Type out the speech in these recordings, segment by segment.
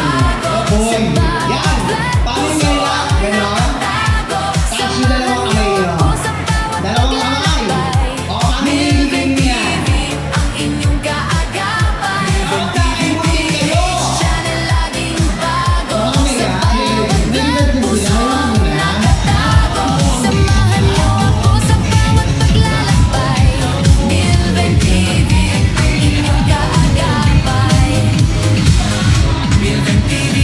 Boy. Yan. Paano yung mahirap? Ganon. Tapos yung dalawang kamay nyo. Dalawang kamay. O, kami nilibig niya. Kakibutin kayo. O, kami nga. Nilibig din sila. Milven TV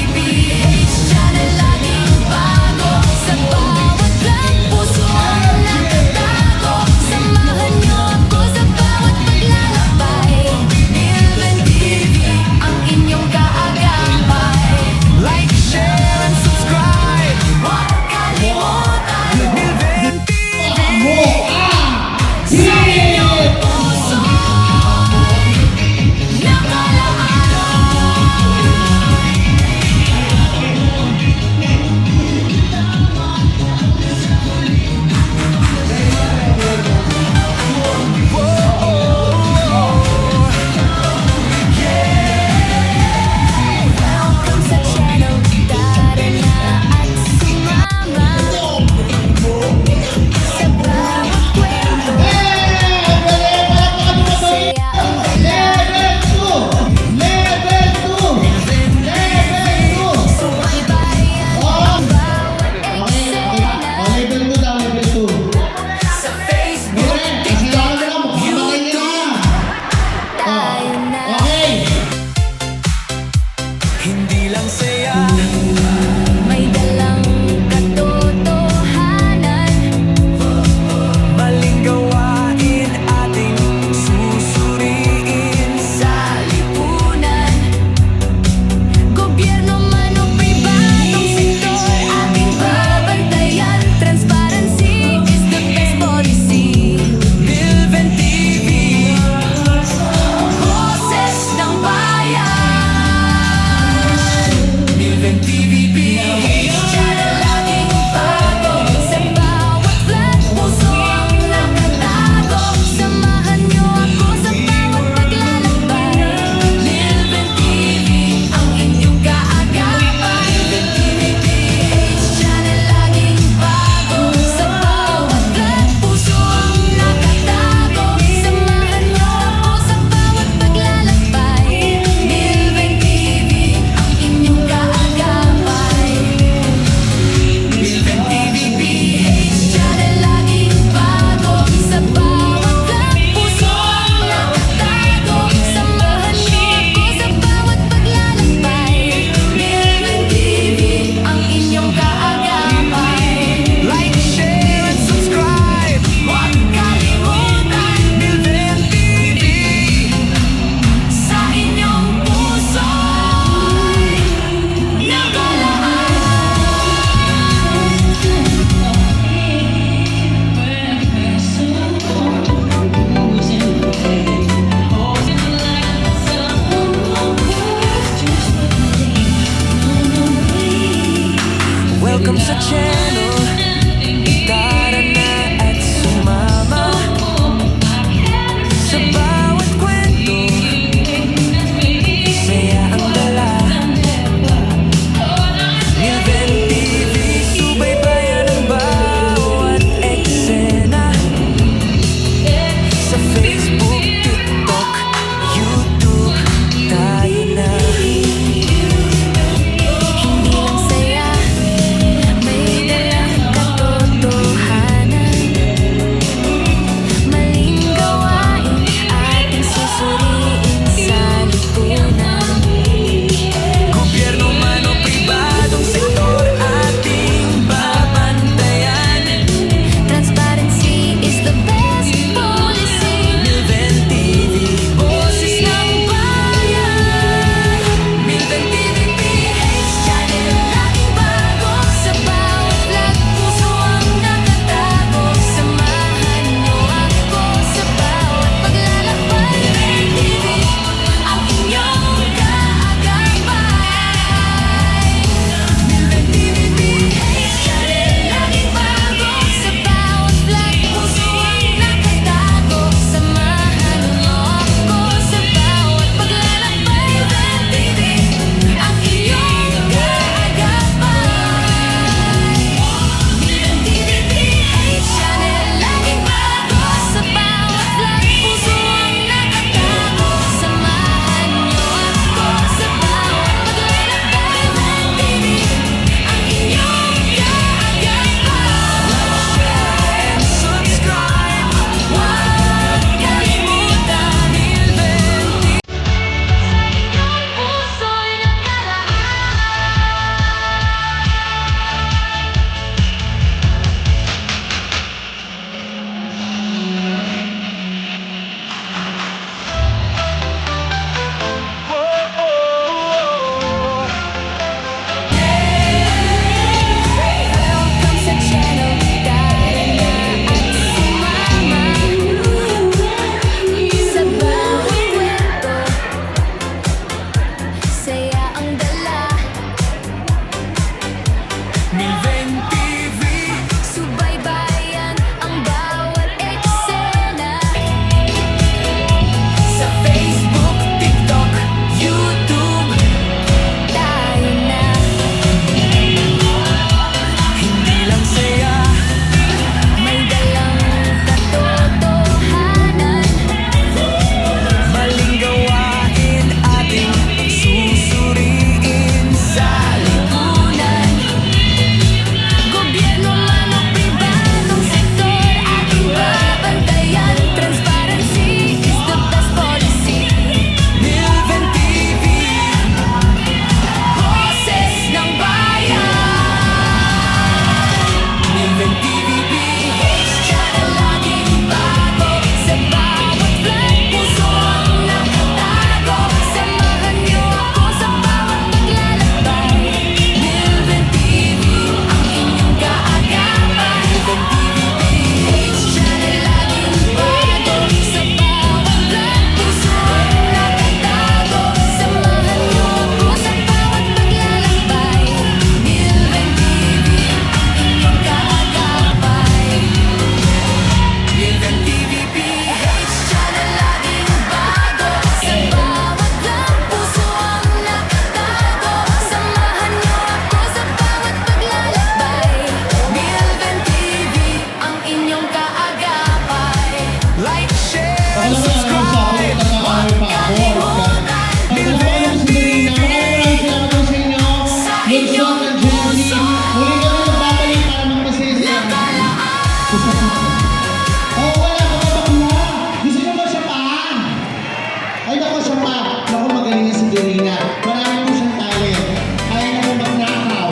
Ay, naku, siya pa. Naku, magaling na si Dorina. Marami po siyang talent. Kaya na po magnakaw.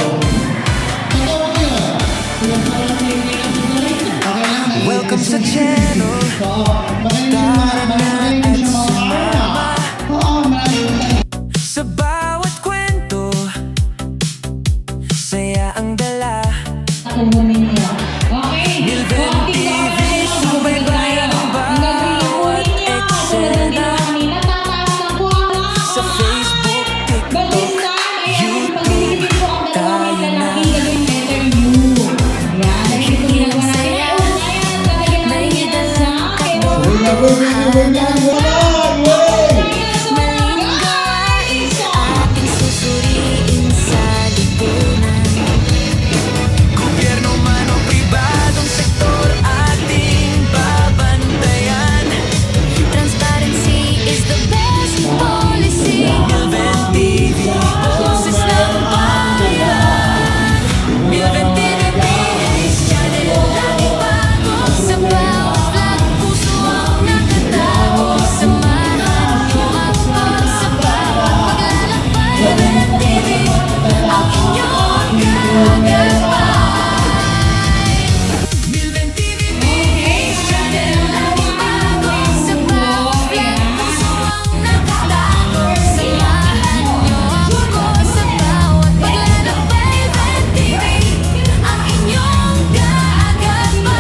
Totoo ba yun? Okay lang. Welcome sa channel. Oo. Magaling siya mga arma. Oo, marami po tayo. Sa bawat kwento, saya ang dala. Milven TV, subaybayan ang bawat eksena. Sa Facebook, TikTok, YouTube, tayo na. Maling gawain ating susuriin sa lipunan. Gobyerno man o pribadong sektor ating babantayan. Transparency is the best policy. Milven TV, boses ng bayan. Milven TV, PH channel, laging bago. Sa bawat vlog, puso ang nakatago. Samahan niyo ako sa bawat paglalakbay. Milven TV, ang inyong gagabay. Milven TV, PH channel, laging bago. Sa bawat vlog, puso ang nakatago. Samahan niyo ako sa bawat paglalakbay. Milven TV, ang inyong gagabay.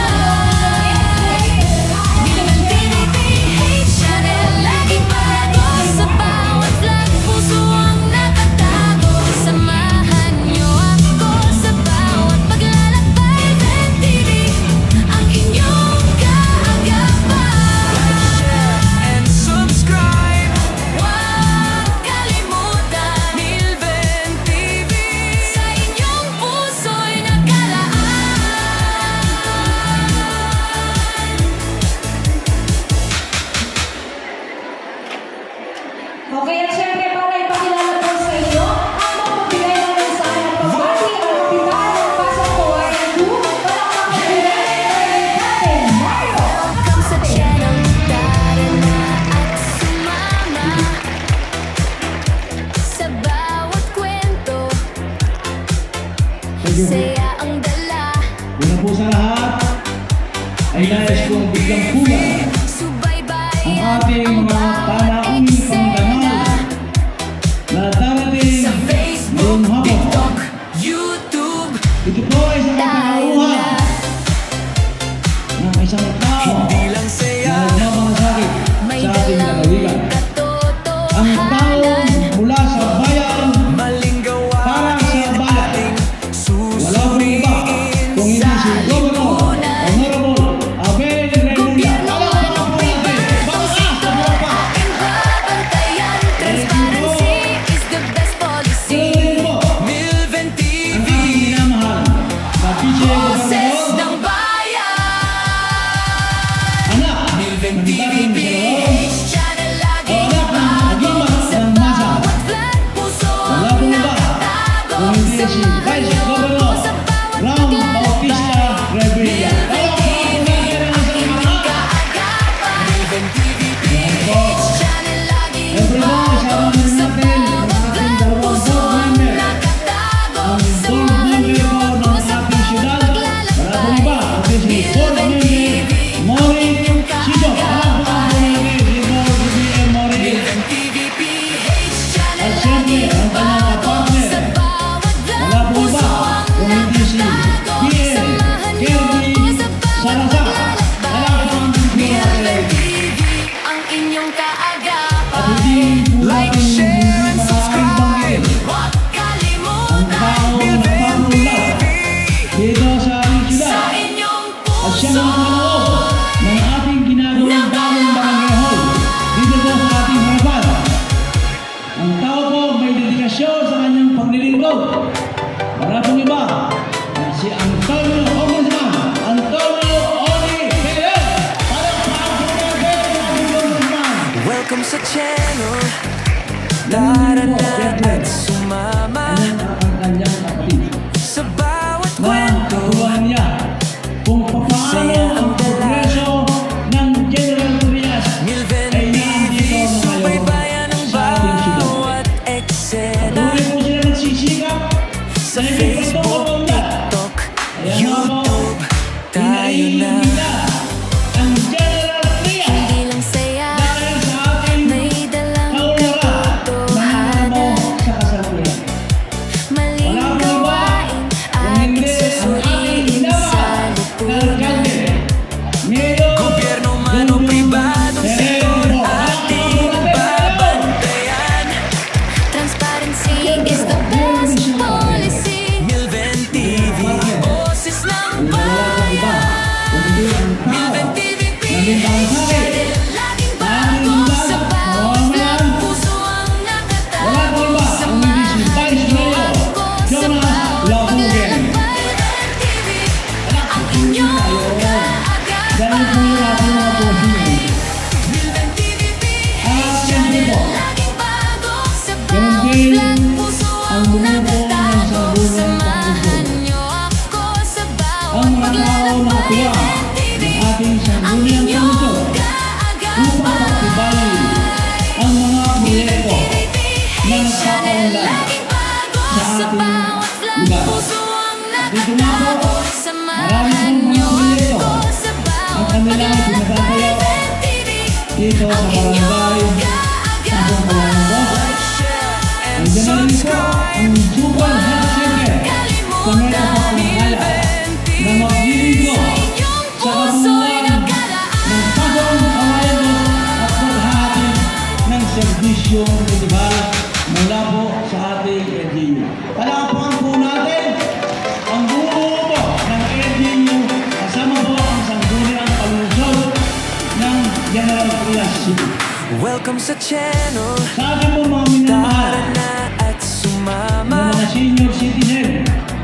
Milven TV, PH channel, laging bago. Sa bawat vlog, puso ang nakatago. Samahan niyo ako sa bawat paglalakbay. Milven TV, ang inyong gagabay. and subscribe. Huwag kalimutan, Milven TV. sa inyong puso'y nakalaan. Okay, at syempre para ipakilala po sa inyo, ang magbibigay ng mensahe at pagbati ang kapitan ng Pasok Buhay ng Group. Palakpakan natin natin, Mario! Welcome sa channel, tara na at sumama sa bawat kwento. Saya ang dala, Una po sa lahat, ay nais kong biglang pulan subaybay ang ating mga panauling pangdangal na darating sa Facebook, ngayong hapon. TikTok, YouTube, Ito po ay sa tayo kapangaruhan na ng isang tao hindi lang na saya. nagmamalasakit may sa ating dalang lalawigan. Ang tao katotohanan. mula sa bayan, Maling Para gawain sa bayan. ating wala pong iba susuriin kung hindi sa si Governor lipunan. Honorable Abel Remulla. Palakpakan po natin. Bangka sa Europa. Ating babantayan, transparency is the best policy. Ganun din po Milven ang TV, ating minamahal na PJ Boses Gobernador, ng bayan. anak Milven ng TV, dating senador, PH channel, laging anak ng bago. agimat Sa ng masa. bawat vlog, puso Wala ang pong iba nakatago. kung hindi si Samahan Vice niyo Governor ako sa bawat Ram Bautista Revilla. Palakpakan po natin ang isang mga kaagapan. Milven TV, PH channel, laging Everyone, isama bago. muna Sa natin ang bawat ating vlog, dalawang puso board ang member. nakatago. Ang board Samahan member niyo po ako ng sa ating syudad, bawat wala pong iba, kundi si board member Maureen Sido. Palakpakan po natin si Board BM Maureen. Milven TV, PH channel, At syempre, ang kanyang kapartner, sa bawat vlog, wala pong iba puso ang kung hindi si nakatago. BM Samahan niyo Kirby ako sa bawat Salazar. paglalakbay. Palakpakan din po Milven natin. TV, ang inyong At kaagapan. hindi po Like, natin share, hindi and maaaring subscribe. banggit Huwag ang kalimutan, taong nagpamulat dito sa ating sa syudad. inyong At siya puso. naman kaloob ng ating ginagawang bagong barangay hall dito po sa ating harapan. Ang tao po may dedikasyon sa kanyang paglilingkod. Wala pong iba na si Antonio Congressman Antonio Oli Pérez. Palakpakan po natin ang ating Congressman. welcome sa channel. Tara na at sumama Ayan ang kanyang kapatid sa bawat na kwento. turuan niya kung paano Saya ang ang progreso ng General Trias Milven ay TV, nandito na kayo. subaybayan dito sa barangay Pasong Kawayan Boss. Nandiyan na rin po ang Super Health Center sa may kapamahaya na maglilinggo sa kabuuan ng Pasong Kawayan Boss at maghahatid ng serbisyong medikal mula po sa ating LGU. Palakpakan po natin ang buo po ng LGU kasama po ang sangguniang palunsod ng General Trias City. Welcome sa channel. Sa ating po mga minamahal Tara na at na sumama mga senior citizen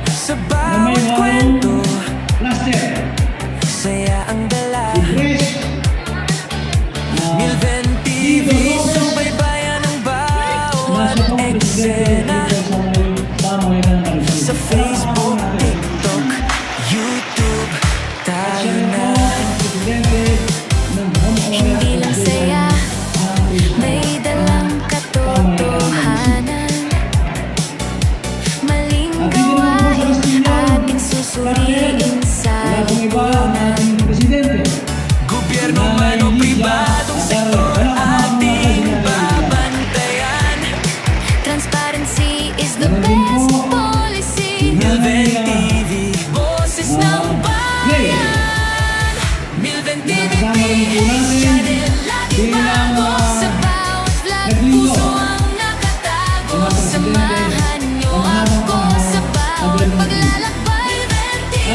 sa na may bawat walong kwento. cluster, Saya ang dala. si Chris, Milven TV, subaybayan ng bawat nasa pong presidente eksena. dito sa may pamayanan ng Marisol. Sa Facebook, TikTok, YouTube, tayo Siya na. po ang presidente ng Homeowner Hindi lang saya, may dalang katotohanan. Maling gawain ating susuriin sa lipunan. Gobyerno man o pribadong sektor, ating babantayan. Transparency is the best policy. Milven TV, boses ng bayan. Milven TV, channel laging bago. Sa bawat vlog, puso ang nakatago. Samahan niyo ako sa bawat paglalakbay. Milven TV,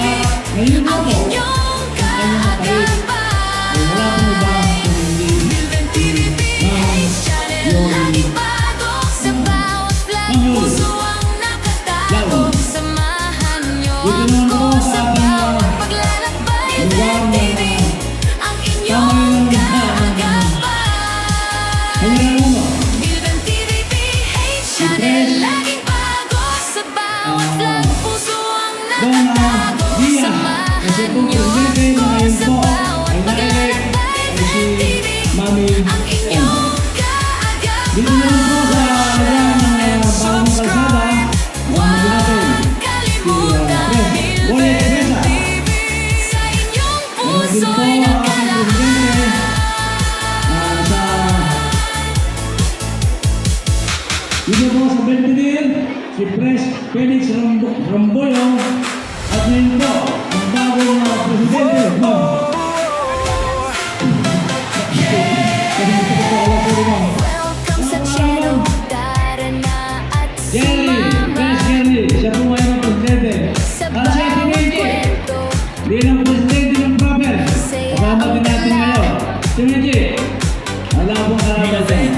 ang inyong kaagapay. Milven TV, channel laging bago. Sa bawat vlog, puso ang nakatago. Samahan niyo ako sa bawat paglalakbay. Milven TV, ang inyong kaagapay. Milven TV, channel laging bago. Sa bawat vlog, puso ang nakatago. Samahan niyo ako sa bawat paglalakbay. Milven TV, ang inyong kaagapay. Subscribe, huwag kalimutan. Milven TV, sa inyong puso'y nakalakad. Dito po sa Belvedere, si Pres Felix Ramboyo at ngayon po ang bagong presidente. Welcome sa channel, tara na at Jerry, Pres sumama Jerry, siya po ngayon ang presidente. sa At siya si bawat Meji, kwento. bilang presidente ng Proper. Kasama din natin ngayon. Si Meji, wala pong karapat yan.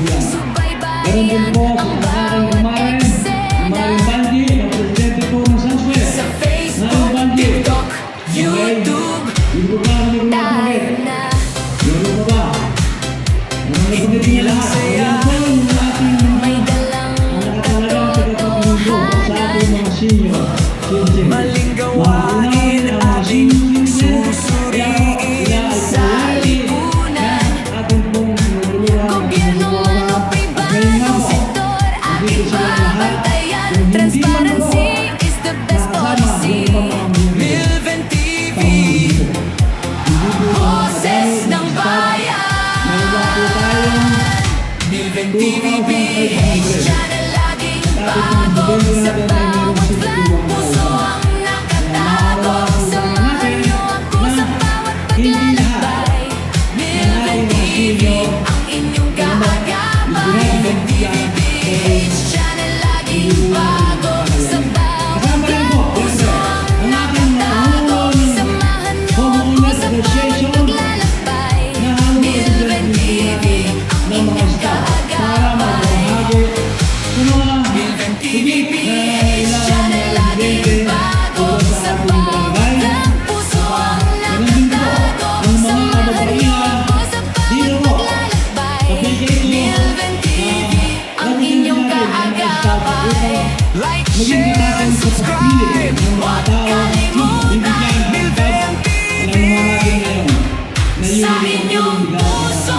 Ganon din Subaybayan po ang sa aking bawat kumarin, eksena. kumarin Banji, ang presidente po ng Sunsquare. Sa Kumarin Facebook, Banji. TikTok, YouTube, Hindi ko ba kami Tayo kumakalit? na, Meron pa ba? Ang nagbunit niya lahat. Ayan po yung ating may dalang nakatalagang tagapagluto sa ating mga senior citizen. maling gawain ating susuriin sa lipunan. Ating pong naguluhan. gobyerno man o pribadong sektor, ating babantayan. Transparency is the best policy. Milven TV, Boses ng bayan. Milven TV, Channel laging bago. Sa bawat vlog, puso ang nakatago. Samahan niyo ako sa bawat paglalakbay. Milven TV, ang inyong kaagapay. Milven TV, channel laging bago. Sa bawat vlog, puso ang nakatago. Samahan niyo ako sa bawat paglalakbay. Milven TV, ang inyong kaagapay. Milven TV, Channel laging bago. Sa bawat vlog, puso ang nakatago. Samahan niyo ako sa bawat paglalakbay. Milven TV, ang inyong kaagapay. like, Maging share, katakan and sa pagpili subscribe. ng mga Huwag tao kalimutan, Milven Alam naman natin ngayon na yun Sa yung inyong puso.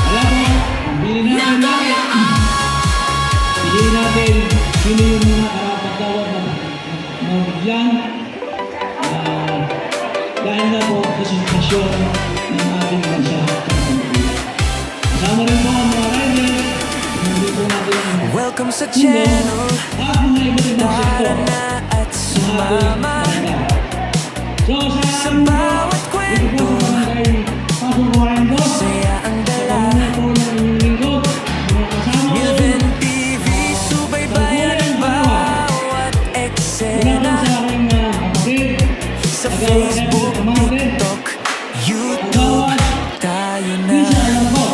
Alam mo, pili natin piliin natin sino yung mga karapat-dapat na mabigyan dahil na po sa sitwasyon ng ating bansa. welcome sa channel. at mga iba't ibang Tara sektor na at sa ating sumama barangay. So sa sa aming bawat dito po sa barangay Pasong Kawayan ko, saya ang sa dala. pamumuno po ng inyong lingkod, mga kasama ko, Milven TV, subaybayan ang bawat mula po eksena. sa aking kapatid, Sa Agawad Facebook, Edwin Amante, TikTok, YouTube, Agawad tayo na. Lisa Alambo,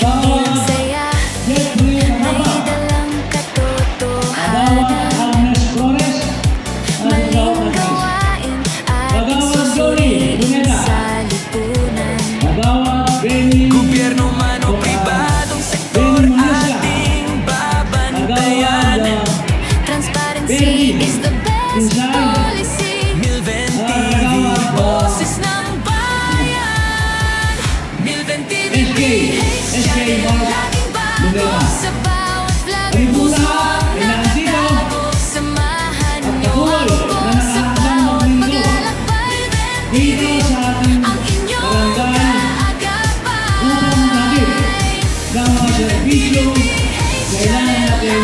Agawad Ang saya, Jeffrey may Manapa, dalang Agawad katotohanan. Agnes Flores, at Maling Agawad Agnes, gawain ating Agawad Johnny susuriin Luneta, sa lipunan. Agawad Benny, Gobyerno man o pribadong sektor, Benny Manusia, ating Agawad babantayan. Transparency Benny, is the best Insay, policy. Milven TV, Agawad Boses ng bayan. Milven TV, SK Mark laging bago Luneta. sa bawat vlog. Kami po Puso lahat ang ay naandito nakatago. Samahan at niyo patuloy ako na sa nakahanggang bawat maglingkod paglalakbay. dito sa ating Ang inyong barangay kaagapay. upang maging ng mga serbisyo kailangan natin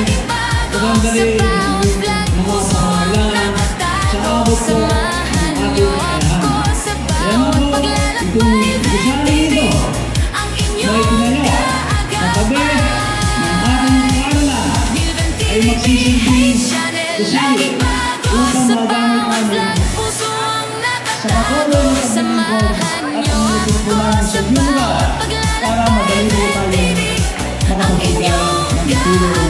pagandali ang mga pangangailangan sa abot po ng ating kakayahan. Kaya nga po, itong gusali ito Ang na inyong itinalo sa tabi ng ating paaralan ay magsisilbing gusali upang magamit namin sa patuloy na paglilingkod at ang nagpupunan sa iyong lugar para madali po tayo makapagpaglaan ng tulong